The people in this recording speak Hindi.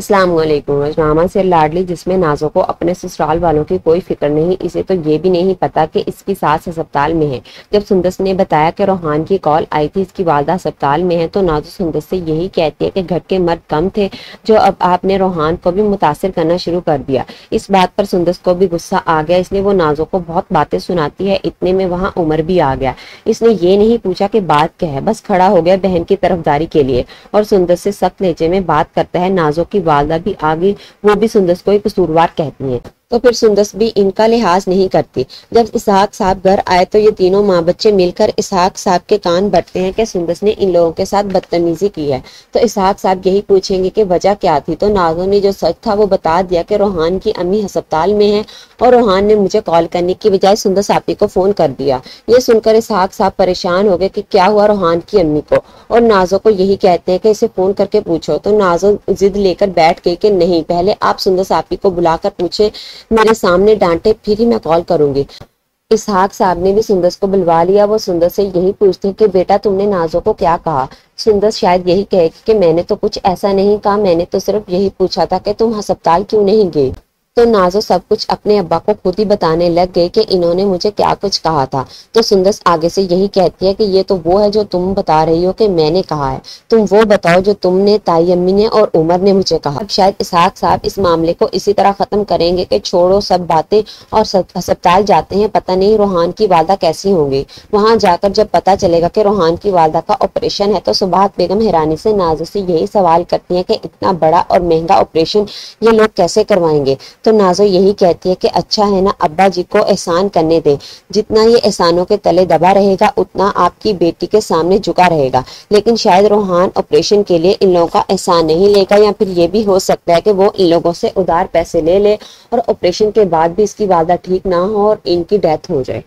अस्सलाम वालेकुम। ड्रामा से लाडली जिसमें नाज़ो को अपने ससुराल वालों की कोई फिक्र नहीं, इसे तो ये भी नहीं पता कि इसकी सास अस्पताल में है। जब सुंदस ने बताया कि रोहान की कॉल आई थी, इसकी वालदा अस्पताल में है, तो नाज़ो सुंदस से यही कहती है कि घर के मर्द कम थे जो अब आपने रोहान को भी मुतासिर करना शुरू कर दिया। इस बात पर सुंदस को भी गुस्सा आ गया, इसलिए वो नाज़ो को बहुत बातें सुनाती है। इतने में वहाँ उमर भी आ गया। इसने ये नहीं पूछा कि बात क्या है, बस खड़ा हो गया बहन की तरफदारी के लिए और सुंदस से सख्त लहजे में बात करता है। नाज़ो की वालदा भी आ गई, वो भी सुंदस को एक कसूरवार कहती है, तो फिर सुंदस भी इनका लिहाज नहीं करती। जब इसहाक साहब घर आए तो ये तीनों माँ बच्चे मिलकर इसहाक साहब के कान भरते हैं कि सुंदस ने इन लोगों के साथ बदतमीजी की है। तो इसहाक साहब यही पूछेंगे कि वजह क्या थी, तो नाज़ो ने जो सच था वो बता दिया कि रोहान की अम्मी अस्पताल में है और रोहान ने मुझे कॉल करने की बजाय सुंदस आपी को फोन कर दिया। ये सुनकर इसहाक साहब परेशान हो गए कि क्या हुआ रोहान की अम्मी को, और नाज़ो को यही कहते हैं कि इसे फोन करके पूछो। तो नाज़ो जिद लेकर बैठ गई कि नहीं, पहले आप सुंदस आपी को बुलाकर पूछे, मेरे सामने डांटे, फिर ही मैं कॉल करूंगी। इसहाक साहब ने भी सुंदस को बुलवा लिया। वो सुंदस से यही पूछते कि बेटा तुमने नाज़ो को क्या कहा। सुंदस शायद यही कहे कि मैंने तो कुछ ऐसा नहीं कहा, मैंने तो सिर्फ यही पूछा था कि तुम अस्पताल क्यों नहीं गई। तो नाज़ो सब कुछ अपने अब्बा को खुद ही बताने लग गए कि इन्होंने मुझे क्या कुछ कहा था। तो सुंदस आगे से यही कहती है कि ये तो वो है जो तुम बता रही हो कि मैंने कहा है, तुम वो बताओ जो तुमने, ताई अम्मी ने और उमर ने मुझे कहा। अब शायद इसहाक साहब इस मामले को इसी तरह खत्म करेंगे कि छोड़ो सब बातें और अस्पताल जाते हैं, पता नहीं रोहान की वालदा कैसी होंगी। वहां जाकर जब पता चलेगा कि रोहान की वालदा का ऑपरेशन है तो सुबात बेगम हैरानी से नाज़ो से यही सवाल करती है कि इतना बड़ा और महंगा ऑपरेशन ये लोग कैसे करवाएंगे। तो नाज़ो यही कहती है कि अच्छा है ना, अब्बा जी को एहसान करने दे, जितना ये एहसानों के तले दबा रहेगा उतना आपकी बेटी के सामने झुका रहेगा। लेकिन शायद रोहान ऑपरेशन के लिए इन लोगों का एहसान नहीं लेगा, या फिर ये भी हो सकता है कि वो इन लोगों से उधार पैसे ले ले और ऑपरेशन के बाद भी इसकी वालदा ठीक ना हो और इनकी डेथ हो जाए।